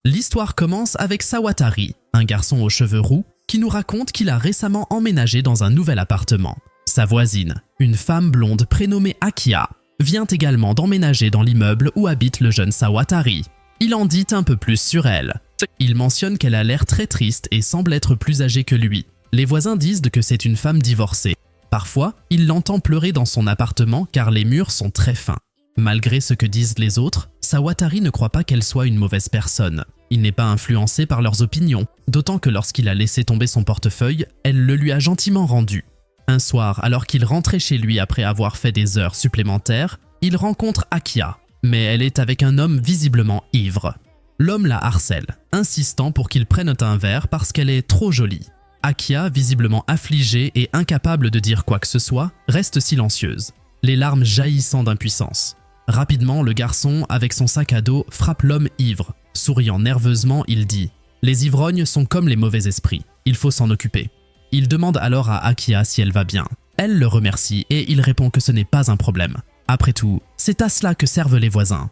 L'histoire commence avec Sawatari, un garçon aux cheveux roux, qui nous raconte qu'il a récemment emménagé dans un nouvel appartement. Sa voisine, une femme blonde prénommée Akiya, vient également d'emménager dans l'immeuble où habite le jeune Sawatari. Il en dit un peu plus sur elle. Il mentionne qu'elle a l'air très triste et semble être plus âgée que lui. Les voisins disent que c'est une femme divorcée. Parfois, il l'entend pleurer dans son appartement car les murs sont très fins. Malgré ce que disent les autres, Sawatari ne croit pas qu'elle soit une mauvaise personne. Il n'est pas influencé par leurs opinions, d'autant que lorsqu'il a laissé tomber son portefeuille, elle le lui a gentiment rendu. Un soir, alors qu'il rentrait chez lui après avoir fait des heures supplémentaires, il rencontre Akiya, mais elle est avec un homme visiblement ivre. L'homme la harcèle, insistant pour qu'il prenne un verre parce qu'elle est trop jolie. Akiya, visiblement affligée et incapable de dire quoi que ce soit, reste silencieuse, les larmes jaillissant d'impuissance. Rapidement, le garçon, avec son sac à dos, frappe l'homme ivre. Souriant nerveusement, il dit « Les ivrognes sont comme les mauvais esprits, il faut s'en occuper ». Il demande alors à Akiya si elle va bien. Elle le remercie et il répond que ce n'est pas un problème. Après tout, c'est à cela que servent les voisins.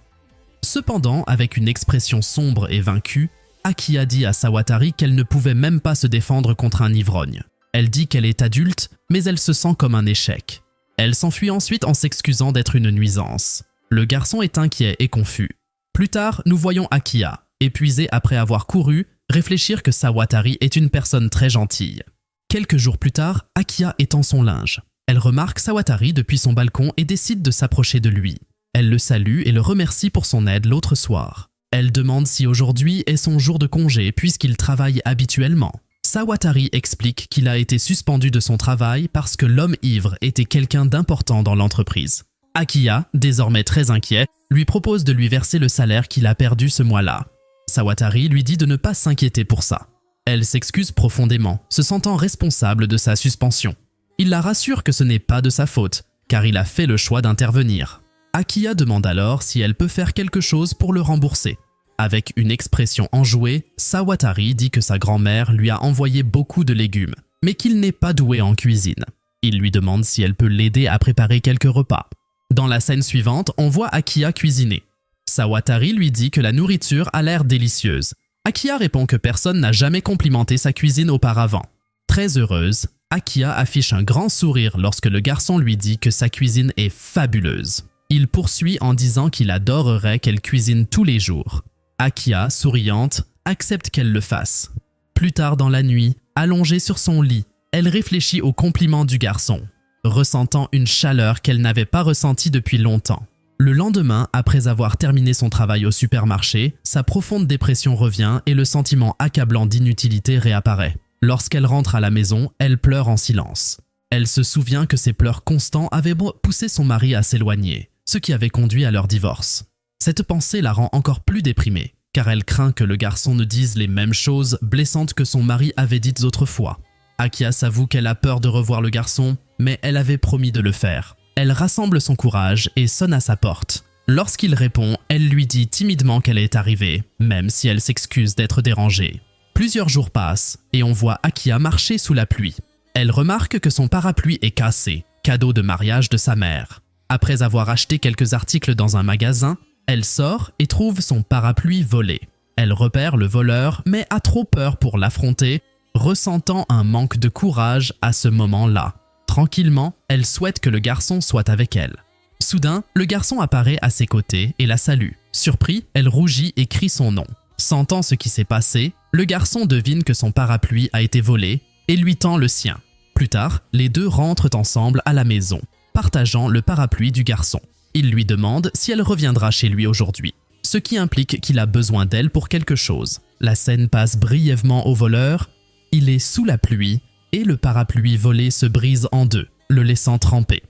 Cependant, avec une expression sombre et vaincue, Akiya dit à Sawatari qu'elle ne pouvait même pas se défendre contre un ivrogne. Elle dit qu'elle est adulte, mais elle se sent comme un échec. Elle s'enfuit ensuite en s'excusant d'être une nuisance. Le garçon est inquiet et confus. Plus tard, nous voyons Akiya, épuisée après avoir couru, réfléchir que Sawatari est une personne très gentille. Quelques jours plus tard, Akiya étend son linge. Elle remarque Sawatari depuis son balcon et décide de s'approcher de lui. Elle le salue et le remercie pour son aide l'autre soir. Elle demande si aujourd'hui est son jour de congé puisqu'il travaille habituellement. Sawatari explique qu'il a été suspendu de son travail parce que l'homme ivre était quelqu'un d'important dans l'entreprise. Akiya, désormais très inquiet, lui propose de lui verser le salaire qu'il a perdu ce mois-là. Sawatari lui dit de ne pas s'inquiéter pour ça. Elle s'excuse profondément, se sentant responsable de sa suspension. Il la rassure que ce n'est pas de sa faute, car il a fait le choix d'intervenir. Akiya demande alors si elle peut faire quelque chose pour le rembourser. Avec une expression enjouée, Sawatari dit que sa grand-mère lui a envoyé beaucoup de légumes, mais qu'il n'est pas doué en cuisine. Il lui demande si elle peut l'aider à préparer quelques repas. Dans la scène suivante, on voit Akiya cuisiner. Sawatari lui dit que la nourriture a l'air délicieuse. Akiya répond que personne n'a jamais complimenté sa cuisine auparavant. Très heureuse, Akiya affiche un grand sourire lorsque le garçon lui dit que sa cuisine est fabuleuse. Il poursuit en disant qu'il adorerait qu'elle cuisine tous les jours. Akiya, souriante, accepte qu'elle le fasse. Plus tard dans la nuit, allongée sur son lit, elle réfléchit aux compliments du garçon, ressentant une chaleur qu'elle n'avait pas ressentie depuis longtemps. Le lendemain, après avoir terminé son travail au supermarché, sa profonde dépression revient et le sentiment accablant d'inutilité réapparaît. Lorsqu'elle rentre à la maison, elle pleure en silence. Elle se souvient que ses pleurs constants avaient poussé son mari à s'éloigner, ce qui avait conduit à leur divorce. Cette pensée la rend encore plus déprimée, car elle craint que le garçon ne dise les mêmes choses blessantes que son mari avait dites autrefois. Akiya s'avoue qu'elle a peur de revoir le garçon, mais elle avait promis de le faire. Elle rassemble son courage et sonne à sa porte. Lorsqu'il répond, elle lui dit timidement qu'elle est arrivée, même si elle s'excuse d'être dérangée. Plusieurs jours passent et on voit Akiya marcher sous la pluie. Elle remarque que son parapluie est cassé, cadeau de mariage de sa mère. Après avoir acheté quelques articles dans un magasin, elle sort et trouve son parapluie volé. Elle repère le voleur mais a trop peur pour l'affronter, ressentant un manque de courage à ce moment-là. Tranquillement, elle souhaite que le garçon soit avec elle. Soudain, le garçon apparaît à ses côtés et la salue. Surpris, elle rougit et crie son nom. Sentant ce qui s'est passé, le garçon devine que son parapluie a été volé et lui tend le sien. Plus tard, les deux rentrent ensemble à la maison, partageant le parapluie du garçon. Il lui demande si elle reviendra chez lui aujourd'hui, ce qui implique qu'il a besoin d'elle pour quelque chose. La scène passe brièvement au voleur. Il est sous la pluie et le parapluie volé se brise en deux, le laissant tremper.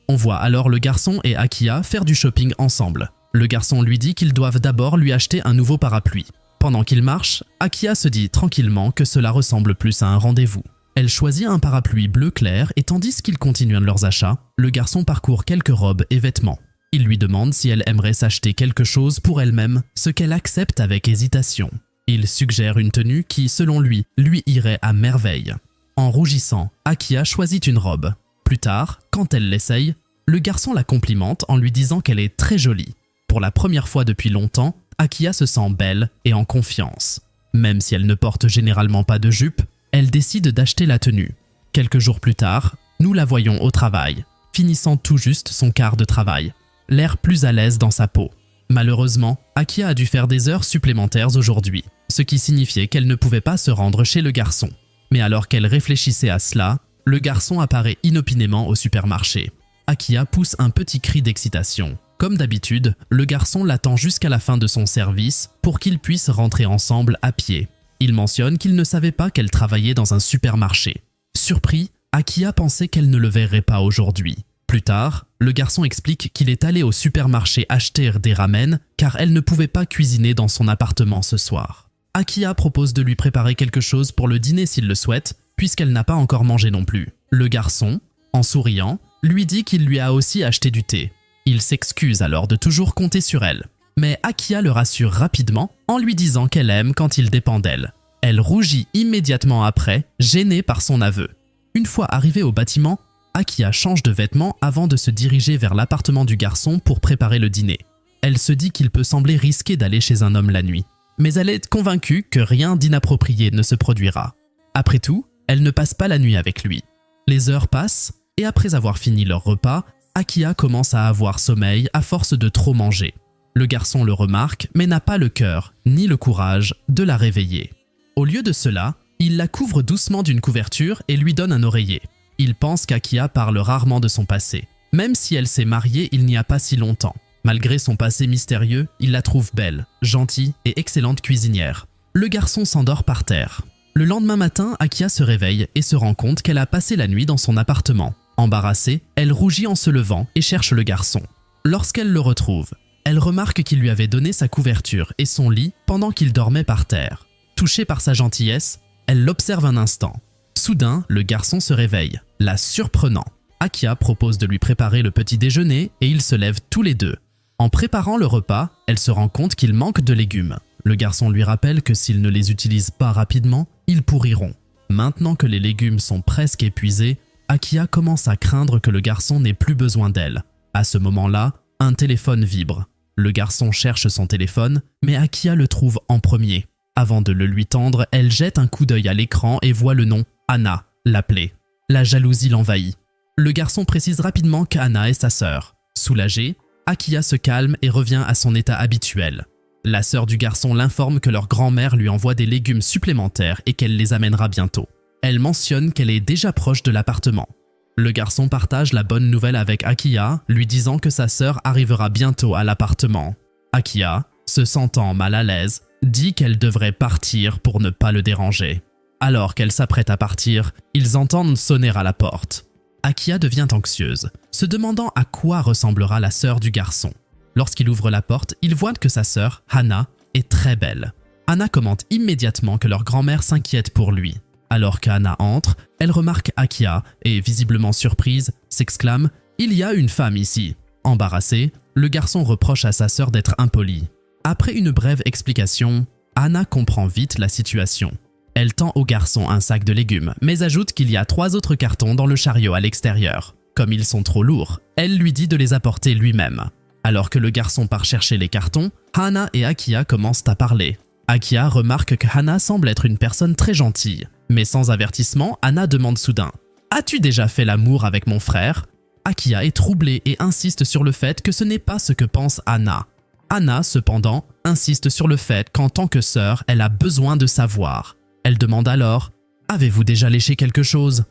On voit alors le garçon et Akiya faire du shopping ensemble. Le garçon lui dit qu'ils doivent d'abord lui acheter un nouveau parapluie. Pendant qu'ils marchent, Akiya se dit tranquillement que cela ressemble plus à un rendez-vous. Elle choisit un parapluie bleu clair et tandis qu'ils continuent leurs achats, le garçon parcourt quelques robes et vêtements. Il lui demande si elle aimerait s'acheter quelque chose pour elle-même, ce qu'elle accepte avec hésitation. Il suggère une tenue qui, selon lui irait à merveille. En rougissant, Akiya choisit une robe. Plus tard, quand elle l'essaye, le garçon la complimente en lui disant qu'elle est très jolie. Pour la première fois depuis longtemps, Akiya se sent belle et en confiance. Même si elle ne porte généralement pas de jupe, elle décide d'acheter la tenue. Quelques jours plus tard, nous la voyons au travail, finissant tout juste son quart de travail, l'air plus à l'aise dans sa peau. Malheureusement, Akiya a dû faire des heures supplémentaires aujourd'hui, ce qui signifiait qu'elle ne pouvait pas se rendre chez le garçon. Mais alors qu'elle réfléchissait à cela, le garçon apparaît inopinément au supermarché. Akiya pousse un petit cri d'excitation. Comme d'habitude, le garçon l'attend jusqu'à la fin de son service pour qu'ils puissent rentrer ensemble à pied. Il mentionne qu'il ne savait pas qu'elle travaillait dans un supermarché. Surpris, Akiya pensait qu'elle ne le verrait pas aujourd'hui. Plus tard, le garçon explique qu'il est allé au supermarché acheter des ramen car elle ne pouvait pas cuisiner dans son appartement ce soir. Akiya propose de lui préparer quelque chose pour le dîner s'il le souhaite, puisqu'elle n'a pas encore mangé non plus. Le garçon, en souriant, lui dit qu'il lui a aussi acheté du thé. Il s'excuse alors de toujours compter sur elle. Mais Akiya le rassure rapidement en lui disant qu'elle aime quand il dépend d'elle. Elle rougit immédiatement après, gênée par son aveu. Une fois arrivée au bâtiment, Akiya change de vêtements avant de se diriger vers l'appartement du garçon pour préparer le dîner. Elle se dit qu'il peut sembler risqué d'aller chez un homme la nuit, mais elle est convaincue que rien d'inapproprié ne se produira. Après tout, elle ne passe pas la nuit avec lui. Les heures passent et après avoir fini leur repas, Akiya commence à avoir sommeil à force de trop manger. Le garçon le remarque mais n'a pas le cœur ni le courage de la réveiller. Au lieu de cela, il la couvre doucement d'une couverture et lui donne un oreiller. Il pense qu'Akiya parle rarement de son passé. Même si elle s'est mariée il n'y a pas si longtemps. Malgré son passé mystérieux, il la trouve belle, gentille et excellente cuisinière. Le garçon s'endort par terre. Le lendemain matin, Akiya se réveille et se rend compte qu'elle a passé la nuit dans son appartement. Embarrassée, elle rougit en se levant et cherche le garçon. Lorsqu'elle le retrouve, elle remarque qu'il lui avait donné sa couverture et son lit pendant qu'il dormait par terre. Touchée par sa gentillesse, elle l'observe un instant. Soudain, le garçon se réveille, la surprenant. Akiya propose de lui préparer le petit déjeuner et ils se lèvent tous les deux. En préparant le repas, elle se rend compte qu'il manque de légumes. Le garçon lui rappelle que s'il ne les utilise pas rapidement, ils pourriront. Maintenant que les légumes sont presque épuisés, Akiya commence à craindre que le garçon n'ait plus besoin d'elle. À ce moment-là, un téléphone vibre. Le garçon cherche son téléphone, mais Akiya le trouve en premier. Avant de le lui tendre, elle jette un coup d'œil à l'écran et voit le nom Anna, l'appeler. La jalousie l'envahit. Le garçon précise rapidement qu'Anna est sa sœur. Soulagée, Akiya se calme et revient à son état habituel. La sœur du garçon l'informe que leur grand-mère lui envoie des légumes supplémentaires et qu'elle les amènera bientôt. Elle mentionne qu'elle est déjà proche de l'appartement. Le garçon partage la bonne nouvelle avec Akiya, lui disant que sa sœur arrivera bientôt à l'appartement. Akiya, se sentant mal à l'aise, dit qu'elle devrait partir pour ne pas le déranger. Alors qu'elle s'apprête à partir, ils entendent sonner à la porte. Akiya devient anxieuse, se demandant à quoi ressemblera la sœur du garçon. Lorsqu'il ouvre la porte, il voit que sa sœur, Hana, est très belle. Hana commente immédiatement que leur grand-mère s'inquiète pour lui. Alors qu'Hana entre, elle remarque Akiya et, visiblement surprise, s'exclame « Il y a une femme ici !» Embarrassé, le garçon reproche à sa sœur d'être impoli. Après une brève explication, Hana comprend vite la situation. Elle tend au garçon un sac de légumes, mais ajoute qu'il y a 3 autres cartons dans le chariot à l'extérieur. Comme ils sont trop lourds, elle lui dit de les apporter lui-même. Alors que le garçon part chercher les cartons, Hana et Akiya commencent à parler. Akiya remarque que Hana semble être une personne très gentille. Mais sans avertissement, Hana demande soudain « As-tu déjà fait l'amour avec mon frère ?» Akiya est troublée et insiste sur le fait que ce n'est pas ce que pense Hana. Hana, cependant, insiste sur le fait qu'en tant que sœur, elle a besoin de savoir. Elle demande alors « Avez-vous déjà léché quelque chose ?»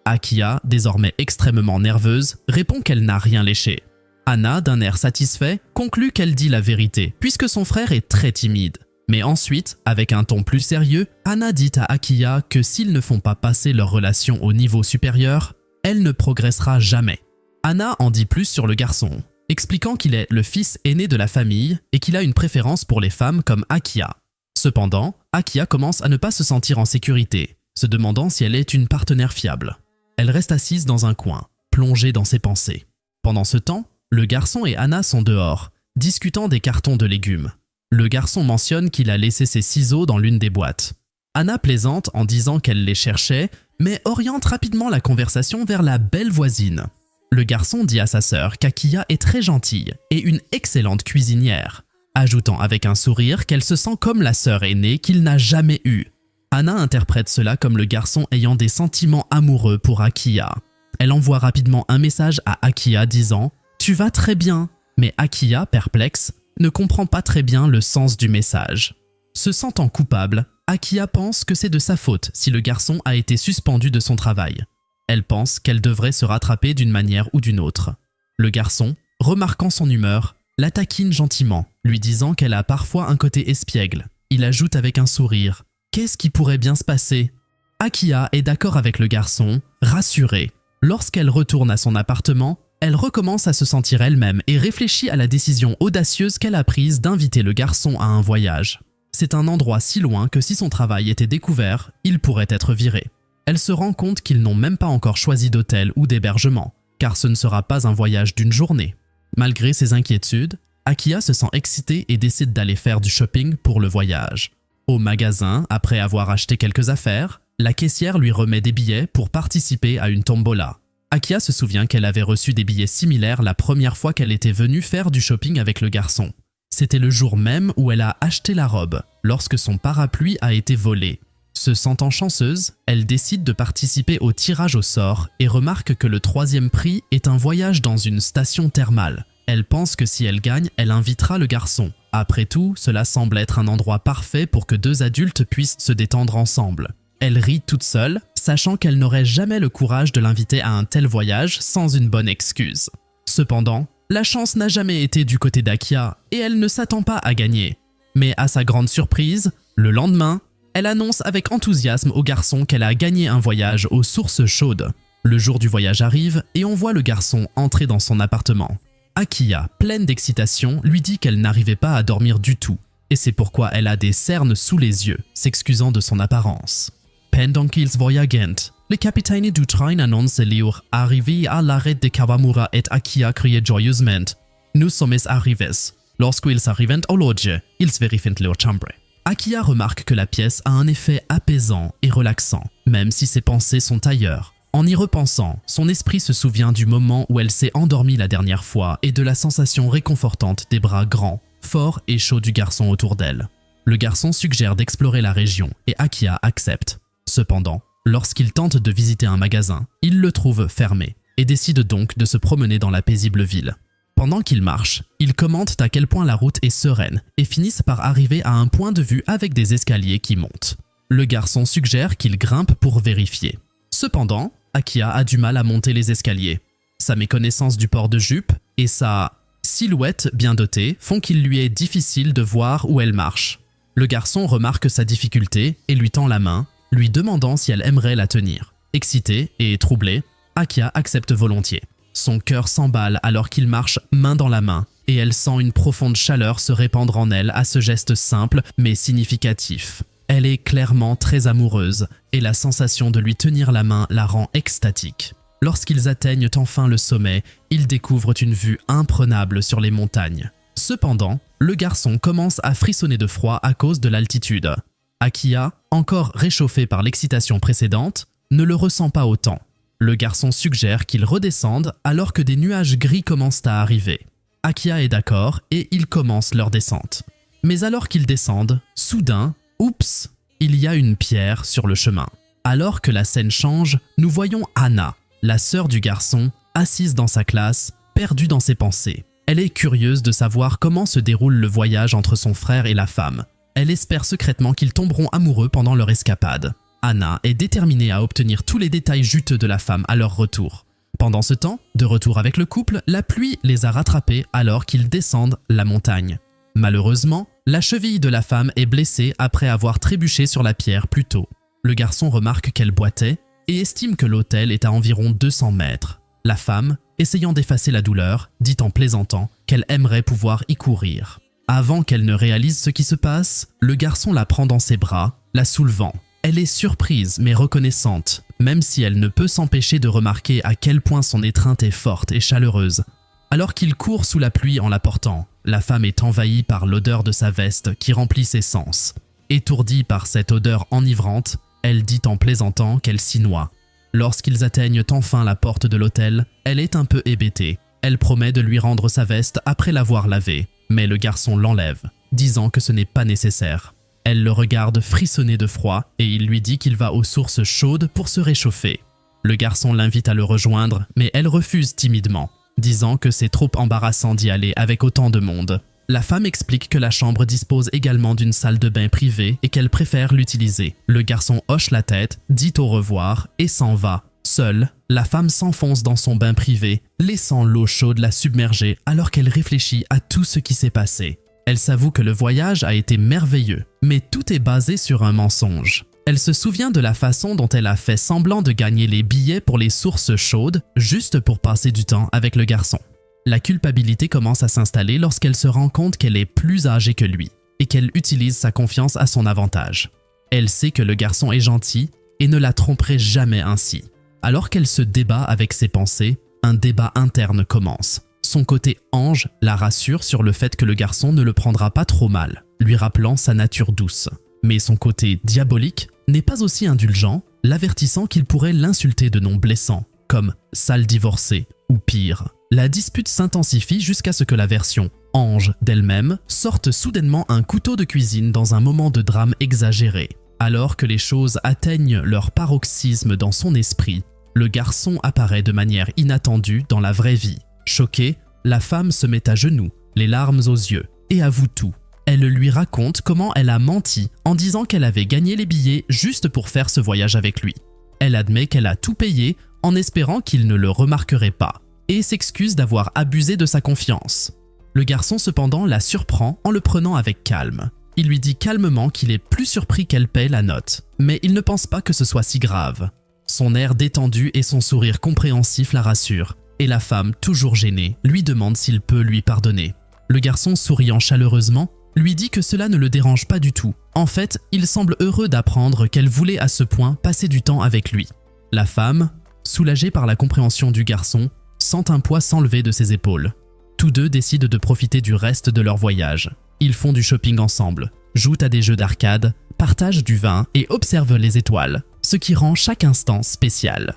Akiya, désormais extrêmement nerveuse, répond qu'elle n'a rien léché. Hana, d'un air satisfait, conclut qu'elle dit la vérité, puisque son frère est très timide. Mais ensuite, avec un ton plus sérieux, Hana dit à Akiya que s'ils ne font pas passer leur relation au niveau supérieur, elle ne progressera jamais. Hana en dit plus sur le garçon, expliquant qu'il est le fils aîné de la famille et qu'il a une préférence pour les femmes comme Akiya. Cependant, Akiya commence à ne pas se sentir en sécurité, se demandant si elle est une partenaire fiable. Elle reste assise dans un coin, plongée dans ses pensées. Pendant ce temps, le garçon et Hana sont dehors, discutant des cartons de légumes. Le garçon mentionne qu'il a laissé ses ciseaux dans l'une des boîtes. Hana plaisante en disant qu'elle les cherchait, mais oriente rapidement la conversation vers la belle voisine. Le garçon dit à sa sœur qu'Akiya est très gentille et une excellente cuisinière. ajoutant avec un sourire qu'elle se sent comme la sœur aînée qu'il n'a jamais eue. Anna interprète cela comme le garçon ayant des sentiments amoureux pour Akiya. Elle envoie rapidement un message à Akiya disant « Tu vas très bien ». Mais Akiya, perplexe, ne comprend pas très bien le sens du message. Se sentant coupable, Akiya pense que c'est de sa faute si le garçon a été suspendu de son travail. Elle pense qu'elle devrait se rattraper d'une manière ou d'une autre. Le garçon, remarquant son humeur, la taquine gentiment, lui disant qu'elle a parfois un côté espiègle. Il ajoute avec un sourire « Qu'est-ce qui pourrait bien se passer ?» Akiya est d'accord avec le garçon, rassurée. Lorsqu'elle retourne à son appartement, elle recommence à se sentir elle-même et réfléchit à la décision audacieuse qu'elle a prise d'inviter le garçon à un voyage. C'est un endroit si loin que si son travail était découvert, il pourrait être viré. Elle se rend compte qu'ils n'ont même pas encore choisi d'hôtel ou d'hébergement, car ce ne sera pas un voyage d'une journée. Malgré ses inquiétudes, Akiya se sent excitée et décide d'aller faire du shopping pour le voyage. Au magasin, après avoir acheté quelques affaires, la caissière lui remet des billets pour participer à une tombola. Akiya se souvient qu'elle avait reçu des billets similaires la première fois qu'elle était venue faire du shopping avec le garçon. C'était le jour même où elle a acheté la robe, lorsque son parapluie a été volé. Se sentant chanceuse, elle décide de participer au tirage au sort et remarque que le 3e prix est un voyage dans une station thermale. Elle pense que si elle gagne, elle invitera le garçon. Après tout, cela semble être un endroit parfait pour que 2 adultes puissent se détendre ensemble. Elle rit toute seule, sachant qu'elle n'aurait jamais le courage de l'inviter à un tel voyage sans une bonne excuse. Cependant, la chance n'a jamais été du côté d'Akiya et elle ne s'attend pas à gagner. Mais à sa grande surprise, le lendemain, elle annonce avec enthousiasme au garçon qu'elle a gagné un voyage aux sources chaudes. Le jour du voyage arrive et on voit le garçon entrer dans son appartement. Akiya, pleine d'excitation, lui dit qu'elle n'arrivait pas à dormir du tout et c'est pourquoi elle a des cernes sous les yeux, s'excusant de son apparence. Pendant qu'ils voyagent, le capitaine du train annonce leur arrivée à l'arrêt de Kawamura et Akiya crie joyeusement « Nous sommes arrivés ». Lorsqu'ils arrivent au lodge, ils vérifient leur chambre. Akiya remarque que la pièce a un effet apaisant et relaxant, même si ses pensées sont ailleurs. En y repensant, son esprit se souvient du moment où elle s'est endormie la dernière fois et de la sensation réconfortante des bras grands, forts et chauds du garçon autour d'elle. Le garçon suggère d'explorer la région et Akiya accepte. Cependant, lorsqu'il tente de visiter un magasin, il le trouve fermé et décide donc de se promener dans la paisible ville. Pendant qu'ils marchent, ils commentent à quel point la route est sereine et finissent par arriver à un point de vue avec des escaliers qui montent. Le garçon suggère qu'il grimpe pour vérifier. Cependant, Akiya a du mal à monter les escaliers. Sa méconnaissance du port de jupe et sa silhouette bien dotée font qu'il lui est difficile de voir où elle marche. Le garçon remarque sa difficulté et lui tend la main, lui demandant si elle aimerait la tenir. Excitée et troublée, Akiya accepte volontiers. Son cœur s'emballe alors qu'il marche main dans la main et elle sent une profonde chaleur se répandre en elle à ce geste simple mais significatif. Elle est clairement très amoureuse et la sensation de lui tenir la main la rend extatique. Lorsqu'ils atteignent enfin le sommet, ils découvrent une vue imprenable sur les montagnes. Cependant, le garçon commence à frissonner de froid à cause de l'altitude. Akiya, encore réchauffée par l'excitation précédente, ne le ressent pas autant. Le garçon suggère qu'ils redescendent alors que des nuages gris commencent à arriver. Akiya est d'accord et ils commencent leur descente. Mais alors qu'ils descendent, soudain, oups, il y a une pierre sur le chemin. Alors que la scène change, nous voyons Anna, la sœur du garçon, assise dans sa classe, perdue dans ses pensées. Elle est curieuse de savoir comment se déroule le voyage entre son frère et la femme. Elle espère secrètement qu'ils tomberont amoureux pendant leur escapade. Anna est déterminée à obtenir tous les détails juteux de la femme à leur retour. Pendant ce temps, de retour avec le couple, la pluie les a rattrapés alors qu'ils descendent la montagne. Malheureusement, la cheville de la femme est blessée après avoir trébuché sur la pierre plus tôt. Le garçon remarque qu'elle boitait et estime que l'hôtel est à environ 200 mètres. La femme, essayant d'effacer la douleur, dit en plaisantant qu'elle aimerait pouvoir y courir. Avant qu'elle ne réalise ce qui se passe, le garçon la prend dans ses bras, la soulevant. Elle est surprise mais reconnaissante, même si elle ne peut s'empêcher de remarquer à quel point son étreinte est forte et chaleureuse. Alors qu'il court sous la pluie en la portant, la femme est envahie par l'odeur de sa veste qui remplit ses sens. Étourdie par cette odeur enivrante, elle dit en plaisantant qu'elle s'y noie. Lorsqu'ils atteignent enfin la porte de l'hôtel, elle est un peu hébétée. Elle promet de lui rendre sa veste après l'avoir lavée. mais le garçon l'enlève, disant que ce n'est pas nécessaire. Elle le regarde frissonner de froid et il lui dit qu'il va aux sources chaudes pour se réchauffer. Le garçon l'invite à le rejoindre, mais elle refuse timidement, disant que c'est trop embarrassant d'y aller avec autant de monde. La femme explique que la chambre dispose également d'une salle de bain privée et qu'elle préfère l'utiliser. Le garçon hoche la tête, dit au revoir et s'en va. Seule, la femme s'enfonce dans son bain privé, laissant l'eau chaude la submerger alors qu'elle réfléchit à tout ce qui s'est passé. Elle s'avoue que le voyage a été merveilleux, mais tout est basé sur un mensonge. Elle se souvient de la façon dont elle a fait semblant de gagner les billets pour les sources chaudes, juste pour passer du temps avec le garçon. La culpabilité commence à s'installer lorsqu'elle se rend compte qu'elle est plus âgée que lui et qu'elle utilise sa confiance à son avantage. Elle sait que le garçon est gentil et ne la tromperait jamais ainsi. Alors qu'elle se débat avec ses pensées, un débat interne commence. Son côté ange la rassure sur le fait que le garçon ne le prendra pas trop mal, lui rappelant sa nature douce. Mais son côté diabolique n'est pas aussi indulgent, l'avertissant qu'il pourrait l'insulter de noms blessants, comme « sale divorcée » ou pire. La dispute s'intensifie jusqu'à ce que la version ange d'elle-même sorte soudainement un couteau de cuisine dans un moment de drame exagéré. Alors que les choses atteignent leur paroxysme dans son esprit, le garçon apparaît de manière inattendue dans la vraie vie. Choquée, la femme se met à genoux, les larmes aux yeux, et avoue tout. Elle lui raconte comment elle a menti en disant qu'elle avait gagné les billets juste pour faire ce voyage avec lui. Elle admet qu'elle a tout payé en espérant qu'il ne le remarquerait pas, et s'excuse d'avoir abusé de sa confiance. Le garçon cependant la surprend en le prenant avec calme. Il lui dit calmement qu'il est plus surpris qu'elle paie la note, mais il ne pense pas que ce soit si grave. Son air détendu et son sourire compréhensif la rassurent, et la femme, toujours gênée, lui demande s'il peut lui pardonner. Le garçon, souriant chaleureusement, lui dit que cela ne le dérange pas du tout. En fait, il semble heureux d'apprendre qu'elle voulait à ce point passer du temps avec lui. La femme, soulagée par la compréhension du garçon, sent un poids s'enlever de ses épaules. Tous deux décident de profiter du reste de leur voyage. Ils font du shopping ensemble, jouent à des jeux d'arcade, partagent du vin et observent les étoiles, ce qui rend chaque instant spécial.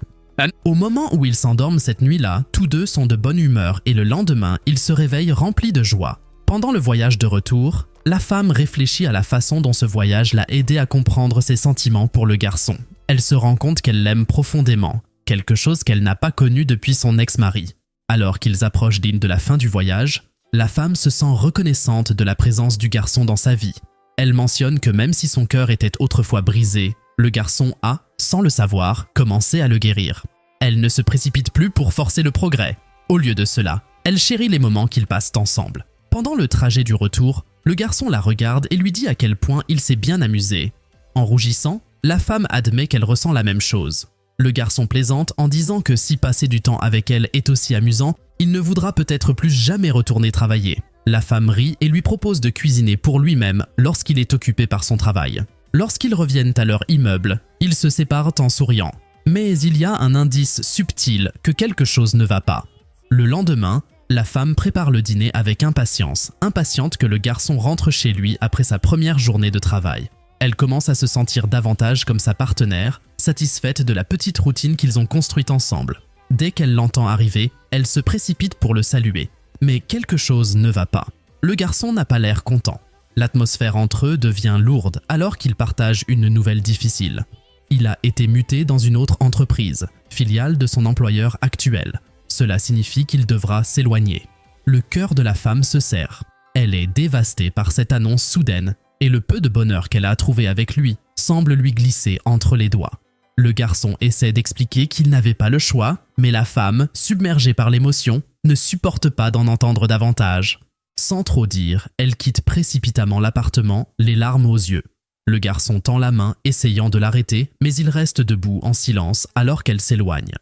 Au moment où ils s'endorment cette nuit-là, tous deux sont de bonne humeur et le lendemain, ils se réveillent remplis de joie. Pendant le voyage de retour, la femme réfléchit à la façon dont ce voyage l'a aidé à comprendre ses sentiments pour le garçon. Elle se rend compte qu'elle l'aime profondément, quelque chose qu'elle n'a pas connu depuis son ex-mari. Alors qu'ils approchent de la fin du voyage, la femme se sent reconnaissante de la présence du garçon dans sa vie. Elle mentionne que même si son cœur était autrefois brisé, le garçon a, sans le savoir, commencé à le guérir. Elle ne se précipite plus pour forcer le progrès. Au lieu de cela, elle chérit les moments qu'ils passent ensemble. Pendant le trajet du retour, le garçon la regarde et lui dit à quel point il s'est bien amusé. En rougissant, la femme admet qu'elle ressent la même chose. Le garçon plaisante en disant que si passer du temps avec elle est aussi amusant, il ne voudra peut-être plus jamais retourner travailler. La femme rit et lui propose de cuisiner pour lui-même lorsqu'il est occupé par son travail. Lorsqu'ils reviennent à leur immeuble, ils se séparent en souriant. Mais il y a un indice subtil que quelque chose ne va pas. Le lendemain, la femme prépare le dîner avec impatience, impatiente que le garçon rentre chez lui après sa première journée de travail. Elle commence à se sentir davantage comme sa partenaire, satisfaite de la petite routine qu'ils ont construite ensemble. Dès qu'elle l'entend arriver, elle se précipite pour le saluer. Mais quelque chose ne va pas. Le garçon n'a pas l'air content. L'atmosphère entre eux devient lourde alors qu'ils partagent une nouvelle difficile. Il a été muté dans une autre entreprise, filiale de son employeur actuel. Cela signifie qu'il devra s'éloigner. Le cœur de la femme se serre. Elle est dévastée par cette annonce soudaine et le peu de bonheur qu'elle a trouvé avec lui semble lui glisser entre les doigts. Le garçon essaie d'expliquer qu'il n'avait pas le choix, mais la femme, submergée par l'émotion, ne supporte pas d'en entendre davantage. Sans trop dire, elle quitte précipitamment l'appartement, les larmes aux yeux. Le garçon tend la main, essayant de l'arrêter, mais il reste debout en silence alors qu'elle s'éloigne.